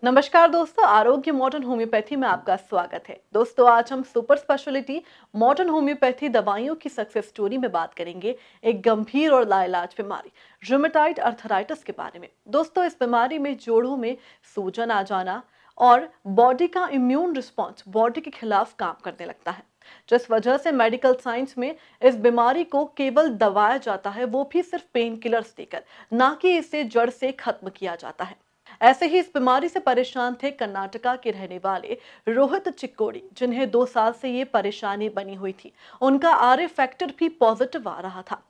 नमस्कार दोस्तों, आरोग्य मॉडर्न होम्योपैथी में आपका स्वागत है। दोस्तों, आज हम सुपर स्पेशलिटी मॉडर्न होम्योपैथी दवाइयों की सक्सेस स्टोरी में बात करेंगे एक गंभीर और लाइलाज बीमारी रूमेटॉइड अर्थराइटिस के बारे में। दोस्तों, इस बीमारी में जोड़ों में सूजन आ जाना और बॉडी का इम्यून रिस्पॉन्स बॉडी के खिलाफ काम करने लगता है, जिस वजह से मेडिकल साइंस में इस बीमारी को केवल दबाया जाता है, वो भी सिर्फ पेन किलर्स देकर, ना कि इसे जड़ से खत्म किया जाता है। ऐसे ही इस बीमारी से परेशान थे कर्नाटका के रहने वाले रोहित चिक्कोडी, जिन्हें 2 साल से ये परेशानी बनी हुई थी। उनका आरए फैक्टर भी पॉजिटिव आ रहा था,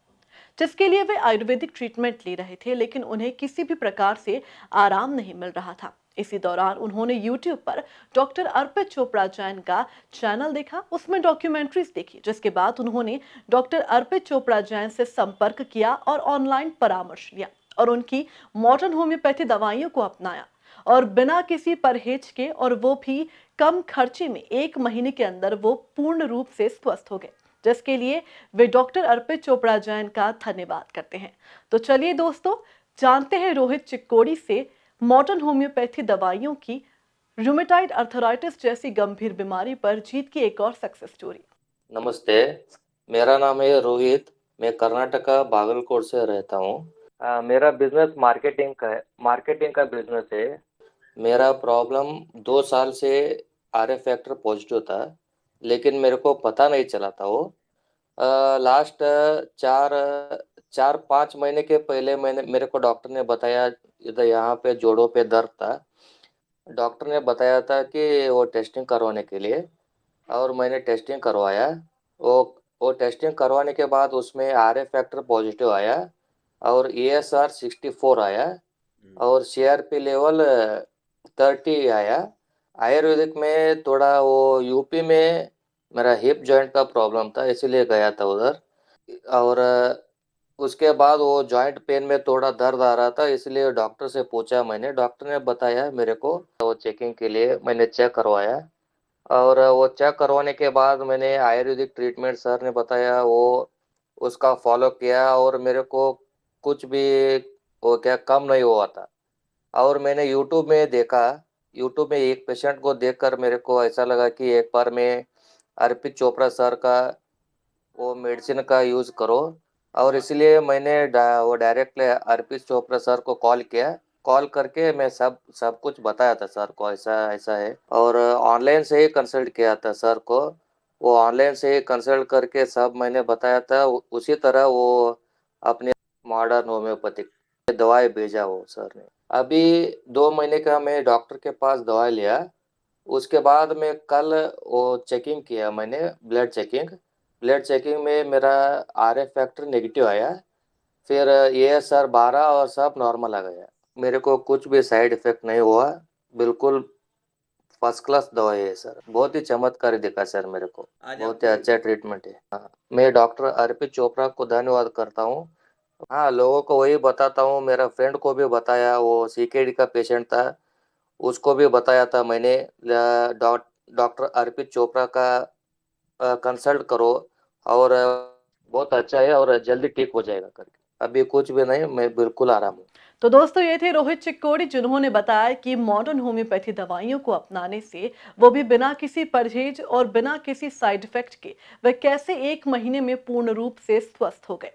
जिसके लिए वे आयुर्वेदिक ट्रीटमेंट ले रहे थे, लेकिन उन्हें किसी भी प्रकार से आराम नहीं मिल रहा था। इसी दौरान उन्होंने YouTube पर डॉक्टर अर्पित चोपड़ा जैन का चैनल देखा, उसमें डॉक्यूमेंट्रीज देखी, जिसके बाद उन्होंने डॉक्टर अर्पित चोपड़ा जैन से संपर्क किया और ऑनलाइन परामर्श लिया और उनकी मॉडर्न होम्योपैथी दवाइयों को अपनाया और बिना किसी परहेज के, और वो भी कम खर्चे में, 1 महीने के अंदर वो पूर्ण रूप से स्वस्थ हो गए, जिसके लिए वे डॉक्टर अर्पित चोपड़ा जैन का धन्यवाद करते हैं। तो चलिए दोस्तों, जानते हैं रोहित चिक्कोडी से मॉडर्न होम्योपैथी दवाइयों की रूमेटॉइड अर्थराइटिस जैसी गंभीर बीमारी पर जीत की एक और सक्सेस स्टोरी। नमस्ते, मेरा नाम है रोहित। मैं कर्नाटका बागलकोट से रहता हूँ। मेरा बिजनेस मार्केटिंग का बिजनेस है। मेरा प्रॉब्लम 2 साल से आर फैक्टर पॉजिटिव था, लेकिन मेरे को पता नहीं चला था वो। लास्ट 4-5 महीने के पहले मैंने मेरे को डॉक्टर ने बताया, इधर यहाँ पे जोड़ों पे दर्द था। डॉक्टर ने बताया था कि वो टेस्टिंग करवाने के लिए, और मैंने टेस्टिंग करवाया। वो वो टेस्टिंग करवाने के बाद उसमें आर ए फैक्टर पॉजिटिव आया और ESR 64 आया और CRP लेवल 30 आया। आयुर्वेदिक में थोड़ा वो यूपी में मेरा हिप जॉइंट का प्रॉब्लम था, इसीलिए गया था उधर। और उसके बाद वो जॉइंट पेन में थोड़ा दर्द आ रहा था, इसलिए डॉक्टर से पूछा मैंने। डॉक्टर ने बताया मेरे को, वो चेकिंग के लिए मैंने चेक करवाया। और वो चेक करवाने के बाद मैंने आयुर्वेदिक ट्रीटमेंट सर ने बताया, वो उसका फॉलो किया और मेरे को कुछ भी वो क्या कम नहीं हुआ था। और मैंने यूट्यूब में देखा, यूट्यूब में एक पेशेंट को देखकर मेरे को ऐसा लगा कि एक बार मैं अर्पित चोपड़ा सर का वो मेडिसिन का यूज़ करो। और इसलिए मैंने वो डायरेक्टली अर्पित चोपड़ा सर को कॉल किया। कॉल करके मैं सब सब कुछ बताया था सर को, ऐसा ऐसा है। और ऑनलाइन से ही कंसल्ट किया था सर को। वो ऑनलाइन से ही कंसल्ट करके सब मैंने बताया था, उसी तरह वो अपने मॉडर्न होम्योपैथिक दवाई भेजा वो सर ने। अभी 2 महीने का मैं डॉक्टर के पास दवाई लिया। उसके बाद मैं कल वो चेकिंग किया मैंने, ब्लड चेकिंग में मेरा आर एफ फैक्टर नेगेटिव आया। फिर ASR 12 और सब नॉर्मल आ गया। मेरे को कुछ भी साइड इफेक्ट नहीं हुआ। बिल्कुल फर्स्ट क्लास दवाई है सर। बहुत ही चमत्कारी दिखा सर मेरे को। बहुत ही अच्छा ट्रीटमेंट है। हाँ, मैं डॉक्टर अर्पित चोपड़ा को धन्यवाद करता हूँ। हाँ, लोगों को वही बताता हूँ। मेरा फ्रेंड को भी बताया, वो CKD का पेशेंट था, उसको भी बताया था मैंने, डॉक्टर अर्पित चोपड़ा का कंसल्ट करो और बहुत अच्छा है और जल्दी ठीक हो जाएगा करके। अभी कुछ भी नहीं, मैं बिल्कुल आराम हूँ। तो दोस्तों, ये थे रोहित चिक्कोडी, जिन्होंने बताया कि मॉडर्न होम्योपैथी दवाइयों को अपनाने से, वो भी बिना किसी परहेज और बिना किसी साइड इफेक्ट के, वे कैसे 1 महीने में पूर्ण रूप से स्वस्थ हो गए,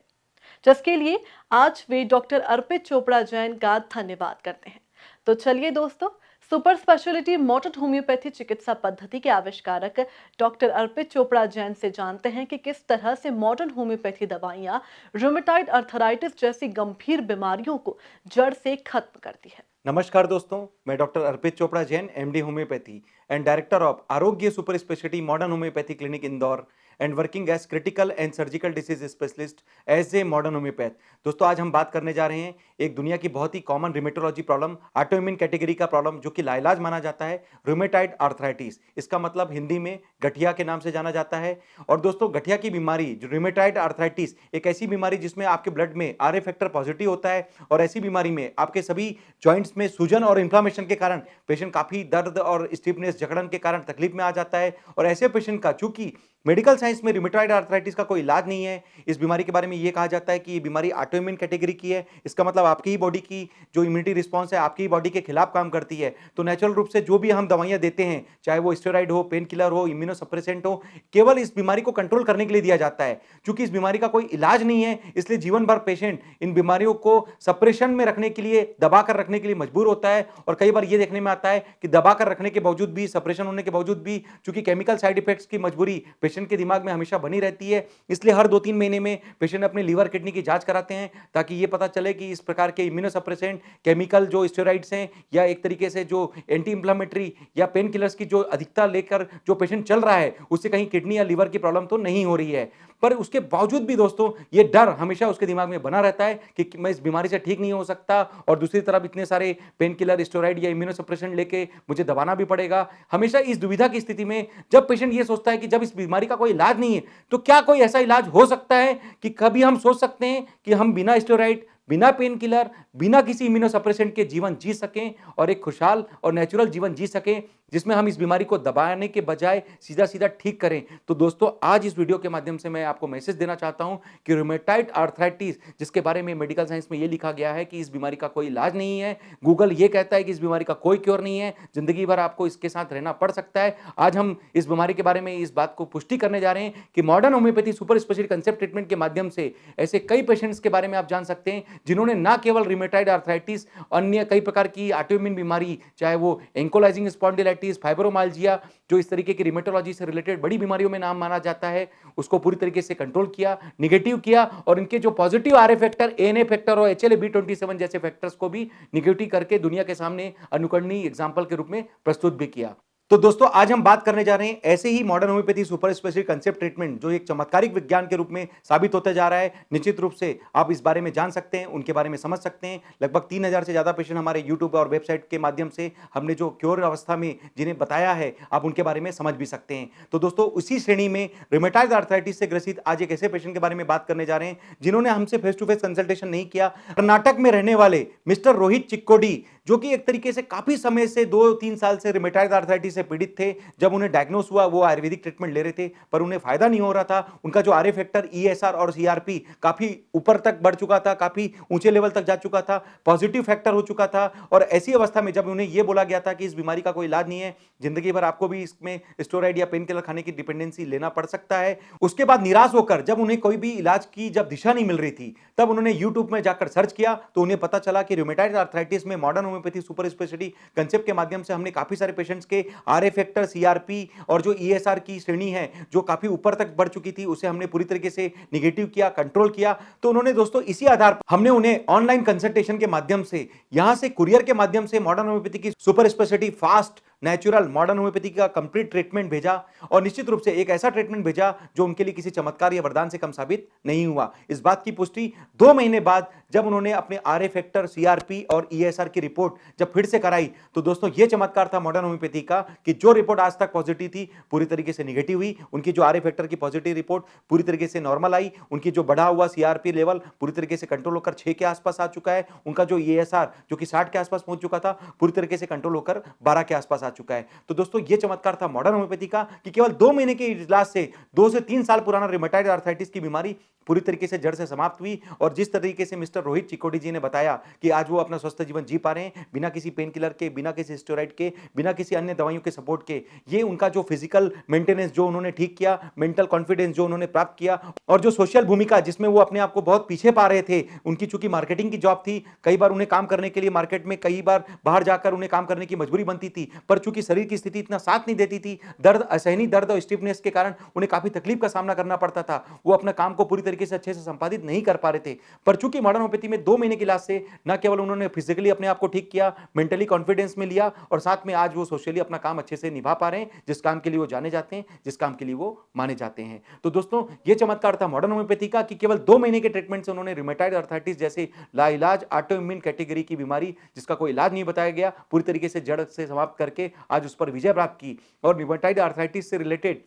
जिसके लिए आज वे डॉक्टर अर्पित चोपड़ा जैन का धन्यवाद करते हैं। तो चलिए दोस्तों, सुपर स्पेशलिटी मॉडर्न होम्योपैथी चिकित्सा पद्धति के आविष्कारक डॉक्टर अर्पित चोपड़ा जैन से जानते हैं कि किस तरह से मॉडर्न होम्योपैथी दवाइयां रूमेटॉइड अर्थराइटिस जैसी गंभीर बीमारियों को जड़ से खत्म करती है। नमस्कार दोस्तों, मैं doctor Arpit Chopra Jain, MD homoeopathy and director of Arogya super speciality modern homoeopathy clinic Indore and working as critical and surgical disease specialist as a modern homoeopath. दोस्तों, आज हम बात करने जा रहे हैं एक दुनिया की बहुत ही कॉमन रिमेटोलॉजी प्रॉब्लम, ऑटोइम्यून कैटेगरी का प्रॉब्लम, जो कि लाइलाज माना जाता है, रूमेटॉइड आर्थराइटिस। इसका मतलब हिंदी में गठिया के नाम से जाना जाता है। और दोस्तों, गठिया की बीमारी, जो रूमेटॉइड आर्थराइटिस, एक ऐसी बीमारी जिसमें आपके ब्लड में आरए फैक्टर पॉजिटिव होता है, और ऐसी बीमारी में आपके सभी जॉइंट्स में सूजन और इन्फ्लामेशन के कारण पेशेंट काफी दर्द और स्टिफनेस, जकड़न के कारण तकलीफ में आ जाता है। और ऐसे पेशेंट का, चूंकि मेडिकल साइंस में रिमेटॉइड आर्थराइटिस का कोई इलाज नहीं है। इस बीमारी के बारे में ये कहा जाता है कि ये बीमारी ऑटोइम्यून कैटेगरी की है। इसका मतलब आपकी ही बॉडी की जो इम्यूनिटी रिस्पॉन्स है आपकी ही बॉडी के खिलाफ काम करती है। तो नेचुरल रूप से जो भी हम दवाइयां देते हैं, चाहे वो स्टेरॉइड हो, पेन किलर हो, इम्यूनोसप्रेसेंट हो, केवल इस बीमारी को कंट्रोल करने के लिए दिया जाता है। क्योंकि इस बीमारी का कोई इलाज नहीं है, इसलिए जीवन भर पेशेंट इन बीमारियों को सप्रेशन में रखने के लिए, दबाकर रखने के लिए मजबूर होता है। और कई बार ये देखने में आता है कि दबाकर रखने के बावजूद भी, सप्रेशन होने के बावजूद भी, चूंकि केमिकल साइड इफेक्ट्स की मजबूरी पेशेंट के दिमाग में हमेशा बनी रहती है, इसलिए हर 2-3 महीने में पेशेंट अपने लीवर किडनी की जांच कराते हैं ताकि ये पता चले कि इस प्रकार के इम्यूनोसप्रेसेंट केमिकल जो स्टेरॉइड्स हैं या एक तरीके से जो एंटी इंफ्लेमेटरी या पेन किलर्स की जो अधिकता लेकर जो पेशेंट चल रहा है उससे कहीं किडनी या लीवर की प्रॉब्लम तो नहीं हो रही है। पर उसके बावजूद भी दोस्तों ये डर हमेशा उसके दिमाग में बना रहता है कि मैं इस बीमारी से ठीक नहीं हो सकता, और दूसरी तरफ इतने सारे पेन किलर, स्टेरॉइड या इम्यूनोसप्रेशन लेके मुझे दबाना भी पड़ेगा। हमेशा इस दुविधा की स्थिति में जब पेशेंट ये सोचता है कि जब इस बीमारी का कोई इलाज नहीं है तो क्या कोई ऐसा इलाज हो सकता है कि कभी हम सोच सकते हैं कि हम बिना स्टेरॉइड, बिना पेन किलर, बिना किसी इम्यूनोसप्रेसेंट के जीवन जी सकें और एक खुशहाल और नेचुरल जीवन जी सकें जिसमें हम इस बीमारी को दबाने के बजाय सीधा सीधा ठीक करें। तो दोस्तों आज इस वीडियो के माध्यम से मैं आपको मैसेज देना चाहता हूं कि रूमेटाइड आर्थराइटिस, जिसके बारे में मेडिकल साइंस में यह लिखा गया है कि इस बीमारी का कोई इलाज नहीं है, गूगल ये कहता है कि इस बीमारी का कोई क्योर नहीं है, जिंदगी भर आपको इसके साथ रहना पड़ सकता है। आज हम इस बीमारी के बारे में इस बात को पुष्टि करने जा रहे हैं कि modern homoeopathy super speciality concept treatment के माध्यम से ऐसे कई पेशेंट्स के बारे में आप जान सकते हैं जिन्होंने ना केवल रूमेटाइड आर्थराइटिस, अन्य कई प्रकार की ऑटोइम्यून बीमारी, चाहे वो एंकोलाइजिंग स्पॉन्डिलाइटिस, फाइब्रोमाइल्जिया, जो इस तरीके की रिमेटोलॉजी से रिलेटेड बड़ी बीमारियों में नाम माना जाता है, उसको पूरी तरीके से कंट्रोल किया, निगेटिव किया, और इनके जो positive RA factor, ANA factor और HLA-B27 जैसे फैक्टर्स को भी निगेटिव करके दुनिया के सामने अनुकरणीय एग्जाम्पल के रूप में प्रस्तुत भी किया। तो दोस्तों आज हम बात करने जा रहे हैं ऐसे ही modern homoeopathy super speciality concept treatment जो एक चमत्कारिक विज्ञान के रूप में साबित होता जा रहा है। निश्चित रूप से आप इस बारे में जान सकते हैं, उनके बारे में समझ सकते हैं। लगभग 3000 से ज्यादा पेशेंट हमारे यूट्यूब और वेबसाइट के माध्यम से हमने जो क्योर अवस्था में जिन्हें बताया है, आप उनके बारे में समझ भी सकते हैं। तो दोस्तों उसी श्रेणी में रूमेटाइड आर्थराइटिस से ग्रसित आज एक ऐसे पेशेंट के बारे में बात करने जा रहे हैं जिन्होंने हमसे फेस टू फेस कंसल्टेशन नहीं किया। कर्नाटक में रहने वाले मिस्टर रोहित चिक्कोडी, जो कि एक तरीके से काफी समय से 2-3 साल से रूमेटाइड आर्थराइटिस से पीड़ित थे। जब उन्हें डायग्नोस हुआ वो आयुर्वेदिक ट्रीटमेंट ले रहे थे पर उन्हें फायदा नहीं हो रहा था। उनका जो आरए फैक्टर, ईएसआर और सीआरपी काफी ऊपर तक बढ़ चुका था, काफी ऊंचे लेवल तक जा चुका था, पॉजिटिव फैक्टर हो चुका था। और ऐसी अवस्था में जब उन्हें यह बोला गया था कि इस बीमारी का कोई इलाज नहीं है, जिंदगी भर आपको भी इसमें स्टेरॉइड या पेन किलर खाने की डिपेंडेंसी लेना पड़ सकता है, उसके बाद निराश होकर जब उन्हें कोई भी इलाज की जब दिशा नहीं मिल रही थी, तब उन्होंने यूट्यूब में जाकर सर्च किया तो उन्हें पता चला कि रूमेटाइड आर्थराइटिस में modern homoeopathy super speciality concept के माध्यम से हमने काफी सारे पेशेंट्स के आरए फैक्टर, सीआरपी और जो ईएसआर की श्रेणी है जो काफी ऊपर तक बढ़ चुकी थी, उसे हमने पूरी तरीके से निगेटिव किया, कंट्रोल किया। तो उन्होंने दोस्तों इसी आधार पर हमने उन्हें ऑनलाइन कंसल्टेशन के माध्यम से, यहां से कुरियर के माध्यम से मॉडर्न होम्योपैथी की super speciality fast natural modern homeopathy का कंप्लीट ट्रीटमेंट भेजा, और निश्चित रूप से एक ऐसा ट्रीटमेंट भेजा जो उनके लिए किसी चमत्कार या वरदान से कम साबित नहीं हुआ। इस बात की पुष्टि 2 महीने बाद जब उन्होंने अपने आरए फैक्टर, सीआरपी और ईएसआर की रिपोर्ट जब फिर से कराई, तो दोस्तों यह चमत्कार था मॉडर्न होम्योपैथी का कि जो रिपोर्ट आज तक पॉजिटिव थी पूरी तरीके से निगेटिव हुई। उनकी जो आरए फैक्टर की पॉजिटिव रिपोर्ट पूरी तरीके से नॉर्मल आई, उनकी जो बढ़ा हुआ सीआरपी लेवल पूरी तरीके से कंट्रोल होकर 6 के आसपास आ चुका है, उनका जो ईएसआर जो कि 60 के आसपास पहुंच चुका था पूरी तरीके से कंट्रोल होकर 12 के आसपास आ चुका है। तो दोस्तों ये चमत्कार था मॉडर्न होम्योपैथी का कि केवल 2 महीने के इलाज से 2 से 3 साल पुराना रूमेटाइड आर्थराइटिस की बीमारी पूरी तरीके से जड़ से समाप्त हुई। और जिस तरीके से मिस्टर रोहित चिकोडी जी ने बताया कि आज वो अपना स्वस्थ जीवन जी पा रहे हैं बिना किसी पेन किलर के, बिना किसी स्टेरॉइड के, बिना किसी अन्य दवाइयों के सपोर्ट के, ये उनका जो फिजिकल मेंटेनेंस जो उन्होंने ठीक किया, मेंटल कॉन्फिडेंस जो उन्होंने प्राप्त किया, और जो सोशल भूमिका जिसमें वो अपने आप को बहुत पीछे पा रहे थे, उनकी चूंकि मार्केटिंग की जॉब थी, कई बार उन्हें काम करने के लिए मार्केट में कई बार बाहर जाकर उन्हें काम करने की मजबूरी बनती थी, पर चूंकि शरीर की स्थिति इतना साथ नहीं देती थी, दर्द, असहनीय दर्द और स्टिफनेस के कारण उन्हें काफी तकलीफ का सामना करना पड़ता था। वो अपना काम को पूरी तरीके से अच्छे से संपादित नहीं कर पा रहे थे। पर चूंकि मॉडर्न होम्योपैथी में 2 महीने के इलाज से न केवल उन्होंने फिजिकली अपने आप को ठीक किया, मेंटली कॉन्फिडेंस में लिया, और साथ में आज वो सोशली अपना काम अच्छे से निभा पा रहे हैं, जिस काम के लिए वो जाने जाते हैं, जिस काम के लिए वो माने जाते हैं। तो दोस्तों ये चमत्कार था मॉडर्न होम्योपैथी का कि केवल 2 महीने के ट्रीटमेंट से उन्होंने रूमेटाइड आर्थराइटिस जैसे लाइलाज ऑटोइम्यून कैटेगरी की बीमारी जिसका कोई इलाज नहीं बताया गया, पूरी तरीके से जड़ से समाप्त करके आज उस पर विजय प्राप्त की। और रूमेटाइड आर्थराइटिस से रिलेटेड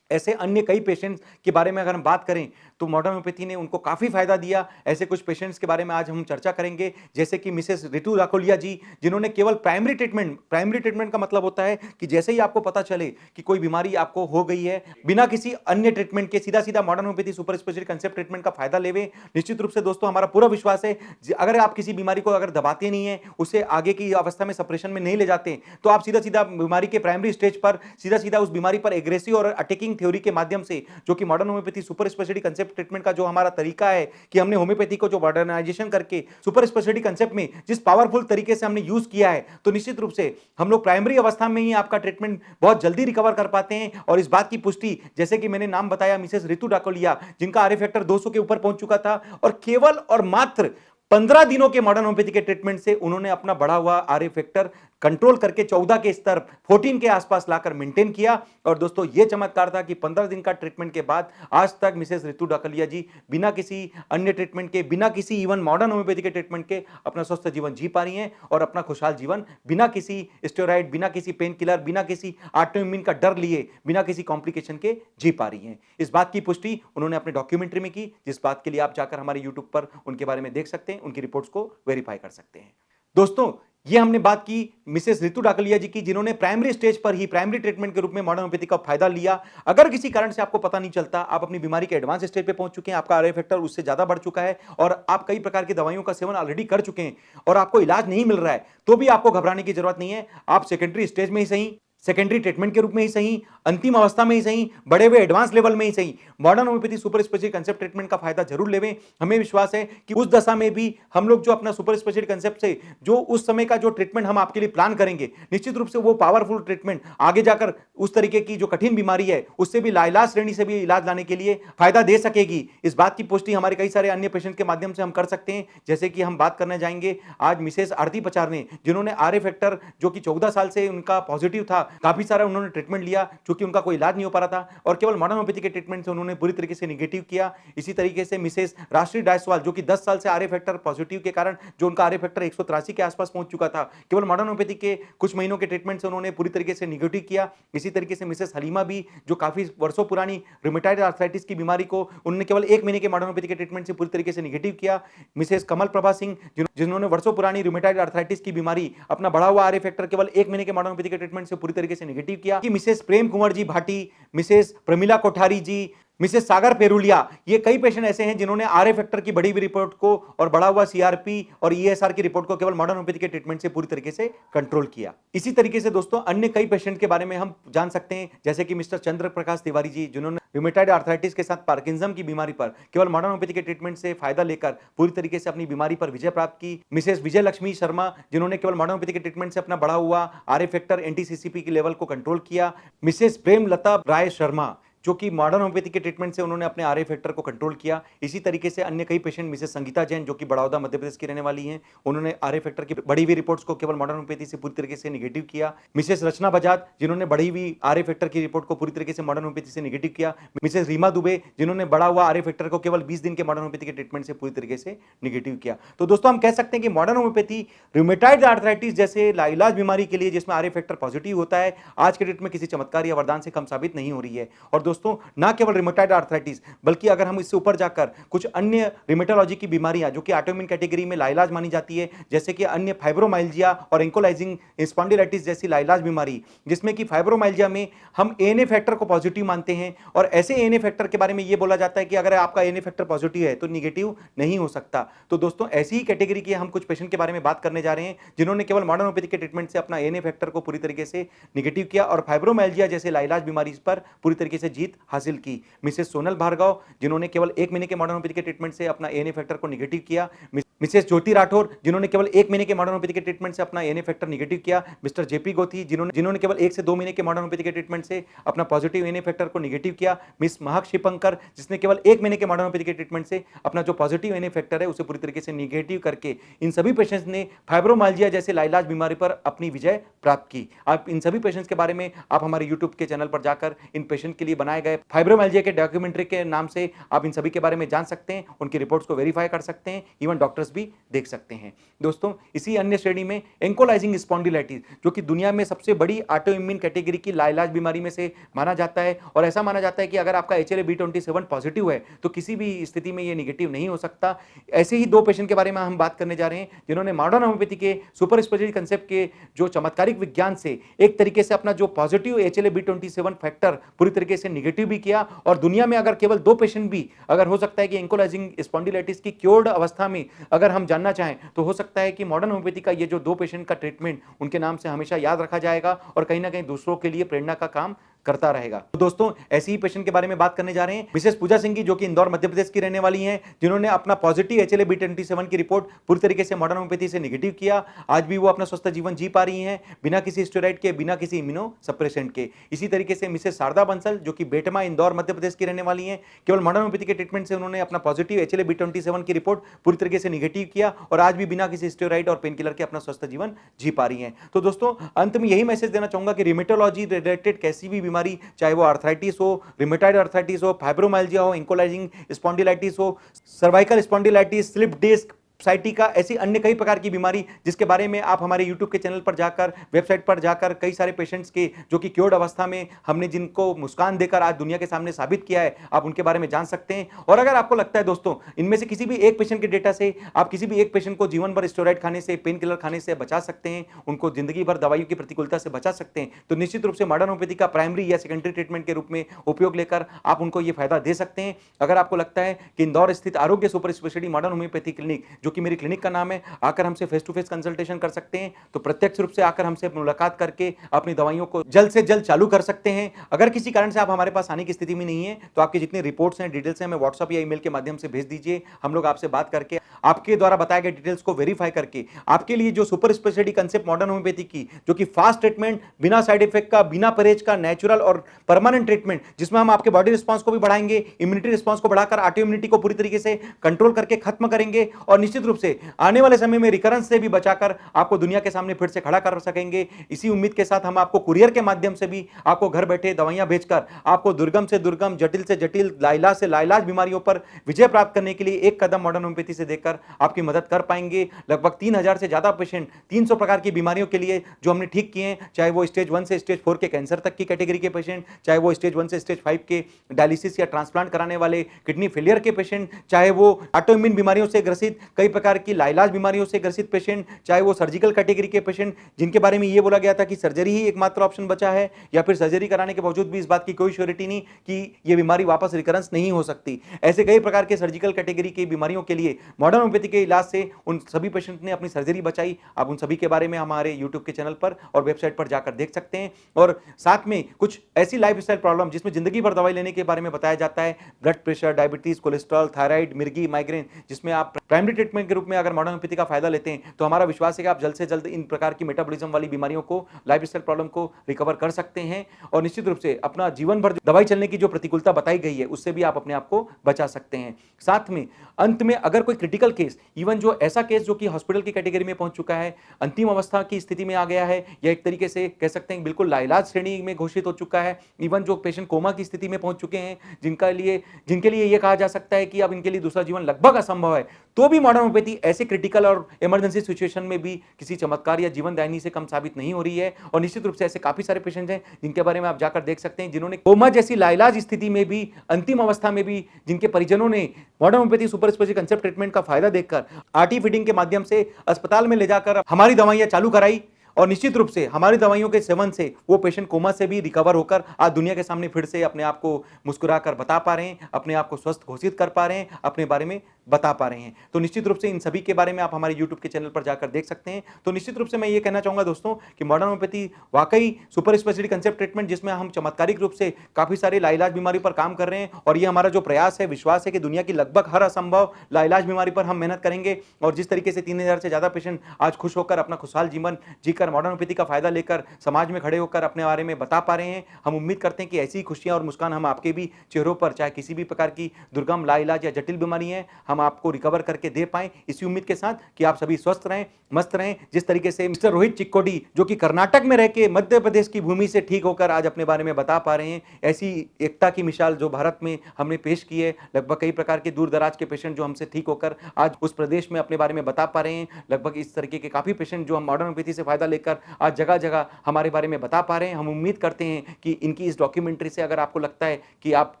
ऐसे अन्य कई पेशेंट्स के बारे में अगर हम बात करें तो मॉडर्न होम्योपैथी ने उनको काफी फायदा दिया। ऐसे कुछ पेशेंट्स के बारे में आज हम चर्चा करेंगे, जैसे कि मिसेस रितु राकोलिया जी, जिन्होंने केवल प्राइमरी ट्रीटमेंट का मतलब होता है कि जैसे ही आपको पता चले कि कोई बीमारी आपको हो गई है, बिना किसी अन्य ट्रीटमेंट के सीधा सीधा modern homoeopathy super speciality concept treatment का फायदा लेवे। निश्चित रूप से दोस्तों हमारा पूरा विश्वास है, अगर आप किसी बीमारी को अगर दबाते नहीं है, उसे आगे की अवस्था में सप्रेशन में नहीं ले जाते, तो आप सीधा सीधा बीमारी के प्राइमरी स्टेज पर सीधा सीधा उस बीमारी पर एग्रेसिव और अटैकिंग थ्योरी के माध्यम से, जो कि modern homoeopathy super speciality concept treatment का जो हमारा तरीका है कि हमने होम्योपैथी को जो मॉडर्नाइजेशन करके सुपर स्पेशलिटी कंसेप्ट में जिस पावरफुल तरीके से हमने यूज किया है, तो निश्चित रूप से हम लोग प्राइमरी अवस्था में ही आपका ट्रीटमेंट बहुत जल्दी रिकवर कर पाते हैं। और इस बात की पुष्टि, जैसे कि मैंने नाम बताया मिसेस रितु डाकोलिया, जिनका आरए फैक्टर 200 के ऊपर पहुंच चुका था, और केवल और मात्र 15 दिनों के मॉडर्न होम्योपैथी के ट्रीटमेंट से उन्होंने अपना बढ़ा हुआ आरए फैक्टर कंट्रोल करके 14 के स्तर 14 के आसपास लाकर मेंटेन किया। और दोस्तों ये चमत्कार था कि 15 दिन का ट्रीटमेंट के बाद आज तक मिसेस रितु डाकोलिया जी बिना किसी अन्य ट्रीटमेंट के, बिना किसी इवन मॉडर्न होम्योपैथी के ट्रीटमेंट के अपना स्वस्थ जीवन जी पा रही हैं, और अपना खुशहाल जीवन बिना किसी स्टेरॉइड, बिना किसी पेन किलर, बिना किसी ऑटोइम्यून का डर लिए, बिना किसी कॉम्प्लिकेशन के जी पा रही हैं। इस बात की पुष्टि उन्होंने अपने डॉक्यूमेंट्री में की, जिस बात के लिए आप जाकर हमारे यूट्यूब पर उनके बारे में देख सकते हैं, उनकी रिपोर्ट्स को वेरीफाई कर सकते हैं। दोस्तों ये हमने बात की मिसेस रितु डाकोलिया जी की, जिन्होंने प्राइमरी स्टेज पर ही प्राइमरी ट्रीटमेंट के रूप में मॉडर्न होम्योपैथी का फायदा लिया। अगर किसी कारण से आपको पता नहीं चलता, आप अपनी बीमारी के एडवांस स्टेज पे पहुंच चुके हैं, आपका आरए फैक्टर उससे ज्यादा बढ़ चुका है, और आप कई प्रकार की दवाइयों का सेवन ऑलरेडी कर चुके हैं और आपको इलाज नहीं मिल रहा है, तो भी आपको घबराने की जरूरत नहीं है। आप सेकेंडरी स्टेज में ही सही, सेकेंडरी ट्रीटमेंट के रूप में ही सही, अंतिम अवस्था में ही सही, बड़े हुए एडवांस लेवल में ही सही, modern homoeopathy super speciality concept treatment का फायदा जरूर लेवें। हमें विश्वास है कि उस दशा में भी हम लोग जो अपना सुपर स्पेशलिटी कंसेप्ट से जो उस समय का जो ट्रीटमेंट हम आपके लिए प्लान करेंगे, निश्चित रूप से वो पावरफुल ट्रीटमेंट आगे जाकर उस तरीके की जो कठिन बीमारी है उससे भी लाइलाज श्रेणी से भी इलाज लाने के लिए फायदा दे सकेगी। इस बात की पुष्टि हमारे कई सारे अन्य पेशेंट के माध्यम से हम कर सकते हैं, जैसे कि हम बात करने जाएंगे आज मिसेस आरती पचार ने, जिन्होंने आरए फैक्टर जो कि 14 साल से उनका पॉजिटिव था, काफी सारा उन्होंने ट्रीटमेंट लिया, क्योंकि उनका कोई इलाज नहीं हो पा रहा था, और केवल मॉडर्न होम्योपैथी के ट्रीटमेंट से उन्होंने पूरी तरीके से निगेटिव किया। इसी तरीके से मिसेस राष्ट्रीय जायसवाल, जो कि 10 साल से आरए फैक्टर पॉजिटिव के कारण जो उनका आरए फैक्टर 183 के आसपास पहुंच चुका था, केवल मॉडर्न होम्योपैथी के कुछ महीनों के ट्रीटमेंट से उन्होंने पूरी तरीके से निगेटिव किया। इसी तरीके से मिसेस हलीमा भी, जो काफी वर्षों पुरानी रूमेटॉइड आर्थराइटिस की बीमारी को उन्होंने केवल 1 महीने के मॉडर्न होम्योपैथी के ट्रीटमेंट से पूरी तरीके से निगेटिव किया। मिसेस कमल प्रभा सिंह, जिन्होंने वर्षों पुरानी रूमेटॉइड आर्थराइटिस की बीमारी अपना बढ़ा हुआ आरए फैक्टर केवल 1 महीने के मॉडर्न होम्योपैथी के ट्रीटमेंट से पूरी तरीके से निगेटिव किया। मिसेस प्रेम कुंवर जी भाटी, मिसेस प्रमिला कोठारी जी, मिसेस सागर पेरुलिया, ये कई पेशेंट ऐसे हैं जिन्होंने आरए फैक्टर की बढ़ी हुई रिपोर्ट को और बढ़ा हुआ सीआरपी और ईएसआर की रिपोर्ट को केवल मॉडर्न होम्योपैथी के ट्रीटमेंट से पूरी तरीके से कंट्रोल किया। इसी तरीके से दोस्तों अन्य कई पेशेंट के बारे में हम जान सकते हैं, जैसे कि मिस्टर चंद्र प्रकाश तिवारी जी, जिन्होंने रूमेटॉइड आर्थराइटिस के साथ पार्किंसम की बीमारी पर केवल मॉडर्न होम्योपैथी के ट्रीटमेंट से फायदा लेकर पूरी तरीके से अपनी बीमारी पर विजय प्राप्त की। मिसेस विजय लक्ष्मी शर्मा, जिन्होंने केवल मॉडर्न होम्योपैथी के ट्रीटमेंट से अपना बढ़ा हुआ आरए फैक्टर एंटी-सीसीपी के लेवल को कंट्रोल किया। मिसेस प्रेम लता राय शर्मा, जो कि मॉडर्न होम्योपैथी के ट्रीटमेंट से उन्होंने अपने आरए फैक्टर को कंट्रोल किया। इसी तरीके से अन्य कई पेशेंट, मिसेस संगीता जैन, जो कि बड़ौदा मध्य प्रदेश की रहने वाली हैं, उन्होंने आरए फैक्टर की बढ़ी हुई रिपोर्ट्स को केवल मॉडर्न होम्योपैथी से पूरी तरीके से निगेटिव किया। मिसेस रचना बजाज, जिन्होंने बढ़ी हुई आरए फैक्टर की रिपोर्ट को पूरी तरीके से मॉडर्न होम्योपैथी से निगेटिव किया। मिसेस रीमा दुबे, जिन्होंने बढ़ा हुआ आरए फैक्टर को केवल 20 दिन के मॉडर्न होम्योपैथी के ट्रीटमेंट से पूरी तरीके से निगेटिव किया। तो दोस्तों हम कह सकते हैं कि मॉडर्न होम्योपैथी रूमेटॉइड आर्थराइटिस जैसे लाइलाज बीमारी के लिए, जिसमें आरए फैक्टर पॉजिटिव होता है, आज के डेट में किसी चमत्कार या वरदान से कम साबित नहीं हो रही है। और दोस्तों ना केवल रूमेटॉइड आर्थराइटिस, बल्कि अगर हम इससे ऊपर जाकर कुछ अन्य रूमेटोलॉजी की बीमारियां जो कि ऑटोइम्यून कैटेगरी में लाइलाज मानी जाती है, जैसे कि अन्य फाइब्रोमाइल्जिया और एंकोलाइजिंग स्पॉन्डिलाइटिस जैसी लाइलाज बीमारी, जिसमें कि फाइब्रोमाइल्जिया में हम एएनए फैक्टर को पॉजिटिव मानते हैं, और ऐसे एएनए फैक्टर के बारे में यह बोला जाता है कि अगर आपका एएनए फैक्टर पॉजिटिव है तो निगेटिव नहीं हो सकता। तो दोस्तों ऐसी ही कैटेगरी के हम कुछ पेशेंट के बारे में बात करने जा रहे हैं, जिन्होंने केवल मॉडर्न होम्योपैथी के ट्रीटमेंट से अपना एएनए फैक्टर को पूरी तरीके से निगेटिव किया और फाइब्रोमाइल्जिया जैसे लाइलाज बीमारी पर पूरी तरीके से जीत हासिल की। मिसेस सोनल भार्गव, जिन्होंने केवल 1 महीने के मॉडर्न होम्योपैथी के ट्रीटमेंट से अपना एएनए फैक्टर को निगेटिव किया। मिसेस ज्योति राठौर, जिन्होंने केवल 1 महीने के मॉडर्न होम्योपैथी के ट्रीटमेंट से अपना एएनए फैक्टर निगेटिव किया। मिस्टर जेपी गोथी, जिन्होंने केवल 1 से 2 महीने के मॉडर्न होम्योपैथी के ट्रीटमेंट से अपना पॉजिटिव एएनए फैक्टर को निगेटिव किया। मिस महक शिपंकर, जिसने केवल 1 महीने के मॉडर्न होम्योपैथी के ट्रीटमेंट से अपना जो पॉजिटिव एएनए फैक्टर है उसे पूरी तरीके से निगेटिव करके इन सभी पेशेंट्स ने फाइब्रोमाइल्जिया जैसे लाइलाज बीमारी पर अपनी विजय प्राप्त की। आप इन सभी पेशेंट्स के बारे में आप हमारे यूट्यूब के चैनल पर जाकर इन पेशेंट के लिए बनाए गए फाइब्रोमाइल्जिया के डॉक्यूमेंट्री के नाम से आप इन सभी के बारे में जान सकते हैं, उनकी रिपोर्ट्स को वेरीफाई कर सकते हैं, इवन डॉक्टर्स फोकस भी देख सकते हैं। दोस्तों, इसी अन्य श्रेणी में एंकोलाइजिंग स्पॉन्डिलाइटिस, जो कि दुनिया में सबसे बड़ी ऑटो इम्यून कैटेगरी की लाइलाज बीमारी में से माना जाता है, और ऐसा माना जाता है कि अगर आपका HLA-B27 पॉजिटिव है तो किसी भी स्थिति में ये निगेटिव नहीं हो सकता। ऐसे ही 2 पेशेंट के बारे में हम बात करने जा रहे हैं जिन्होंने मॉडर्न होम्योपैथी के सुपर स्पेशलिटी कंसेप्ट के जो चमत्कारिक विज्ञान से एक तरीके से अपना जो पॉजिटिव HLA-B27 फैक्टर पूरी तरीके से निगेटिव भी किया, और दुनिया में अगर केवल 2 पेशेंट भी अगर हो सकता है कि एंकोलाइजिंग स्पॉन्डिलाइटिस की क्योर्ड अवस्था में अगर हम जानना चाहें तो हो सकता है कि मॉडर्न होम्योपैथी का ये जो 2 पेशेंट का ट्रीटमेंट उनके नाम से हमेशा याद रखा जाएगा और कहीं ना कहीं दूसरों के लिए प्रेरणा का काम करता रहेगा। तो दोस्तों, ऐसी ही पेशेंट के बारे में बात करने जा रहे हैं मिसेस पूजा सिंह की, जो कि इंदौर मध्य प्रदेश की रहने वाली हैं, जिन्होंने अपना पॉजिटिव HLA-B27 की रिपोर्ट पूरी तरीके से मॉडर्न होम्योपैथी से निगेटिव किया। आज भी वो अपना स्वस्थ जीवन जी पा रही हैं बिना किसी स्टेरॉइड के, बिना किसी इम्यूनो सप्रेसेंट के। इसी तरीके से मिसेस शारदा बंसल, जो कि बेटमा इंदौर मध्य प्रदेश की रहने वाली हैं, केवल मॉडर्न होम्योपैथी के ट्रीटमेंट से उन्होंने अपना पॉजिटिव HLA-B27 की रिपोर्ट पूरी तरीके से निगेटिव किया और आज भी बिना किसी स्टेरॉइड और पेन किलर के अपना स्वस्थ जीवन जी पा रही हैं। तो दोस्तों, अंत में यही मैसेज देना चाहूंगा कि रिमेटोलॉजी रिलेटेड कैसी भी बीमारी, चाहे वो आर्थराइटिस हो, रिमेटॉइड आर्थराइटिस हो, फाइब्रोमाइल्जिया हो, एंकोलाइजिंग स्पॉन्डिलाइटिस हो, cervical spondylitis, slip disc, sciatica, ऐसी अन्य कई प्रकार की बीमारी जिसके बारे में आप हमारे YouTube के चैनल पर जाकर, वेबसाइट पर जाकर कई सारे पेशेंट्स के जो कि क्योर्ड अवस्था में हमने जिनको मुस्कान देकर आज दुनिया के सामने साबित किया है, आप उनके बारे में जान सकते हैं। और अगर आपको लगता है दोस्तों इनमें से किसी भी एक पेशेंट के डेटा से आप किसी भी एक पेशेंट को जीवन भर स्टेरॉइड खाने से, पेन किलर खाने से बचा सकते हैं, उनको जिंदगी भर दवाइयों की प्रतिकूलता से बचा सकते हैं, तो निश्चित रूप से मॉडर्न होम्योपैथी का प्राइमरी या सेकेंडरी ट्रीटमेंट के रूप में उपयोग लेकर आप उनको ये फायदा दे सकते हैं। अगर आपको लगता है कि इंदौर स्थित आरोग्य super speciality modern homoeopathy clinic, जो कि मेरी क्लिनिक का नाम है, आकर हमसे फेस टू फेस कंसल्टेशन कर सकते हैं, तो प्रत्यक्ष रूप से आकर हमसे मुलाकात करके अपनी दवाइयों को जल्द से जल्द चालू कर सकते हैं। अगर किसी कारण से आप हमारे पास आने की स्थिति में नहीं है तो आपकी जितनी रिपोर्ट्स हैं, डिटेल्स हैं, हमें व्हाट्सएप या ईमेल के माध्यम से भेज दीजिए। हम लोग आपसे बात करके आपके द्वारा बताए गए डिटेल्स को वेरीफाई करके आपके लिए जो super speciality concept modern homeopathy की, जो कि फास्ट ट्रीटमेंट, बिना साइड इफेक्ट का, बिना परहेज का, नेचुरल और परमानेंट ट्रीटमेंट, जिसमें हम आपके बॉडी रिस्पांस को भी बढ़ाएंगे, इम्यूनिटी रिस्पांस को बढ़ाकर ऑटो इम्यूनिटी को पूरी तरीके से कंट्रोल करके खत्म करेंगे और निश्चित रूप से आने वाले समय में रिकरेंस से भी बचाकर आपको दुनिया के सामने फिर से खड़ा कर सकेंगे। इसी उम्मीद के साथ हम आपको कुरियर के माध्यम से भी आपको घर बैठे दवाइयां भेजकर आपको दुर्गम से दुर्गम, जटिल से जटिल, लाइलाज से लाइलाज बीमारियों पर विजय प्राप्त करने के लिए एक कदम मॉडर्न होम्योपैथी से देकर आपकी मदद कर पाएंगे। लगभग 3000 से ज्यादा पेशेंट 300 प्रकार की बीमारियों के लिए जो हमने ठीक किए हैं, चाहे वो स्टेज 1 से स्टेज 4 के कैंसर तक की कैटेगरी के पेशेंट, चाहे वो स्टेज 1 से स्टेज 5 के डायलिसिस या ट्रांसप्लांट कराने वाले किडनी फेलियर के पेशेंट, चाहे वो ऑटोइम्यून बीमारियों से ग्रसित, कई प्रकार की लाइलाज बीमारियों से ग्रसित पेशेंट, चाहे वो सर्जिकल कैटेगरी के पेशेंट जिनके बारे में ये बोला गया था कि सर्जरी ही एकमात्र ऑप्शन बचा है, या फिर सर्जरी कराने के बावजूद भी इस बात की कोई श्योरिटी नहीं कि ये बीमारी वापस रिकरेंस नहीं हो सकती। ऐसे कई प्रकार के सर्जिकल कैटेगरी की बीमारियों के लिए मॉडर्न होम्योपैथी के इलाज से उन सभी पेशेंट ने अपनी सर्जरी बचाई। आप उन सभी के बारे में हमारे यूट्यूब के चैनल पर और वेबसाइट पर जाकर देख सकते हैं। और साथ में कुछ ऐसी लाइफस्टाइल प्रॉब्लम जिसमें जिंदगी भर दवाई लेने के बारे में बताया जाता है, blood pressure, diabetes, cholesterol, thyroid, मिर्गी, माइग्रेन, जिसमें आप प्राइमरी ट्रीटमेंट के रूप में अगर मॉडर्न होम्योपैथी का फायदा लेते हैं तो हमारा विश्वास है कि आप जल्द से जल्द इन प्रकार की मेटाबॉलिज्म वाली बीमारियों को, लाइफस्टाइल प्रॉब्लम को रिकवर कर सकते हैं और निश्चित रूप से अपना जीवन भर दवाई चलने की जो प्रतिकूलता बताई गई है उससे भी आप अपने आप को बचा सकते हैं। साथ में अंत में अगर कोई क्रिटिकल केस, इवन जो ऐसा केस जो कि हॉस्पिटल की कैटेगरी में पहुंच चुका है, अंतिम अवस्था की स्थिति में आ गया है, या एक तरीके से कह सकते हैं बिल्कुल लाइलाज श्रेणी में घोषित हो चुका है, इवन जो पेशेंट कोमा की स्थिति में पहुंच चुके हैं, जिनके लिए यह कहा जा सकता है कि अब इनके लिए दूसरा जीवन लगभग असंभव है, तो भी मॉडर्न होम्योपैथी ऐसे क्रिटिकल और इमरजेंसी सिचुएशन में भी किसी चमत्कार या जीवन दायिनी से कम साबित नहीं हो रही है। और निश्चित रूप से ऐसे काफी सारे पेशेंट हैं जिनके बारे में आप जाकर देख सकते हैं, जिन्होंने कोमा जैसी लाइलाज स्थिति में भी, अंतिम अवस्था में भी, जिनके परिजनों ने modern homoeopathy super speciality concept treatment का फायदा देखकर आरटी फीडिंग के माध्यम से अस्पताल में ले जाकर हमारी दवाइयां चालू कराई और निश्चित रूप से हमारी दवाइयों के सेवन से वो पेशेंट कोमा से भी रिकवर होकर आज दुनिया के सामने फिर से अपने आप को मुस्कुराकर बता पा रहे हैं, अपने आप को स्वस्थ घोषित कर पा रहे हैं, अपने बारे में बता पा रहे हैं। तो निश्चित रूप से इन सभी के बारे में आप हमारे YouTube के चैनल पर जाकर देख सकते हैं। तो निश्चित रूप से मैं ये कहना चाहूंगा दोस्तों कि मॉडर्न होम्योपैथी वाकई सुपर स्पेशलिटी कंसेप्ट ट्रीटमेंट, जिसमें हम चमत्कारिक रूप से काफी सारी लाइलाज बीमारी पर काम कर रहे हैं और ये हमारा जो प्रयास है, विश्वास है कि दुनिया की लगभग हर असंभव लाइलाज बीमारी पर हम मेहनत करेंगे। और जिस तरीके से 3000 से ज्यादा पेशेंट आज खुश होकर अपना खुशहाल जीवन जीकर मॉडर्न होम्योपैथी का फायदा लेकर समाज में खड़े होकर अपने बारे में बता पा रहे हैं, हम उम्मीद करते हैं कि ऐसी खुशियां और मुस्कान हम आपके भी चेहरों पर, चाहे किसी भी प्रकार की दुर्गम लाइलाज या जटिल बीमारी है, हम हम आपको रिकवर करके दे पाएं, इसी उम्मीद के साथ कि आप सभी स्वस्थ रहें, मस्त रहें। जिस तरीके से मिस्टर रोहित चिक्कोडी जो कि कर्नाटक में रह के मध्य प्रदेश की भूमि से ठीक होकर आज अपने बारे में बता पा रहे हैं, ऐसी एकता की मिसाल जो भारत में हमने पेश की है। लगभग कई प्रकार के दूर दराज के पेशेंट जो हमसे ठीक होकर आज उस प्रदेश में अपने बारे में बता पा रहे हैं। लगभग इस तरीके के काफी पेशेंट जो हम मॉडर्न होम्योपैथी से फायदा लेकर आज जगह जगह हमारे बारे में बता पा रहे हैं। हम उम्मीद करते हैं कि इनकी इस डॉक्यूमेंट्री से अगर आपको लगता है कि आप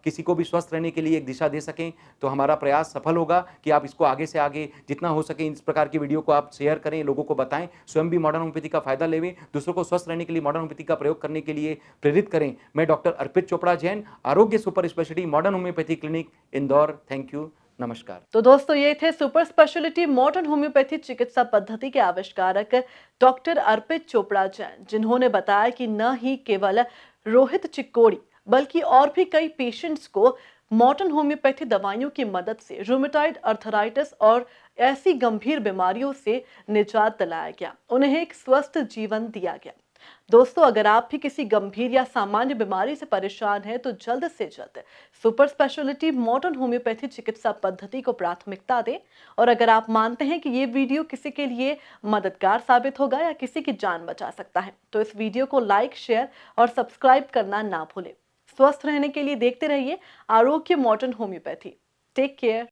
किसी को भी स्वस्थ रहने के लिए एक दिशा दे सकें, तो हमारा प्रयास सफल होगा कि आप इसको आगे से आगे जितना हो सके इस प्रकार की वीडियो को आप शेयर करें, लोगों को बताएं, स्वयं भी मॉडर्न होम्योपैथी का फायदा लेवें, दूसरों को स्वस्थ रहने के लिए मॉडर्न होम्योपैथी का प्रयोग करने के लिए प्रेरित करें। मैं डॉक्टर अर्पित चोपड़ा जैन, आरोग्य super speciality modern homoeopathy clinic Indore. Thank you, नमस्कार। तो दोस्तों ये थे सुपर स्पेशलिटी मॉडर्न होम्योपैथी चिकित्सा पद्धति के आविष्कारक डॉक्टर अर्पित चोपड़ा जैन, जिन्होंने बताया कि न ही केवल रोहित चिक्कोडी बल्कि और भी कई पेशेंट्स को मॉडर्न होम्योपैथी दवाइयों की मदद से रूमेटॉइड अर्थराइटिस और ऐसी गंभीर बीमारियों से निजात दिलाया गया, उन्हें एक स्वस्थ जीवन दिया गया। दोस्तों अगर आप भी किसी गंभीर या सामान्य बीमारी से परेशान हैं तो जल्द से जल्द सुपर स्पेशलिटी मॉडर्न होम्योपैथी चिकित्सा पद्धति को प्राथमिकता दें। और अगर आप मानते हैं कि ये वीडियो किसी के लिए मददगार साबित होगा या किसी की जान बचा सकता है, तो इस वीडियो को लाइक, शेयर और सब्सक्राइब करना ना भूलें। स्वस्थ रहने के लिए देखते रहिए आरोग्य मॉडर्न होम्योपैथी। Take care.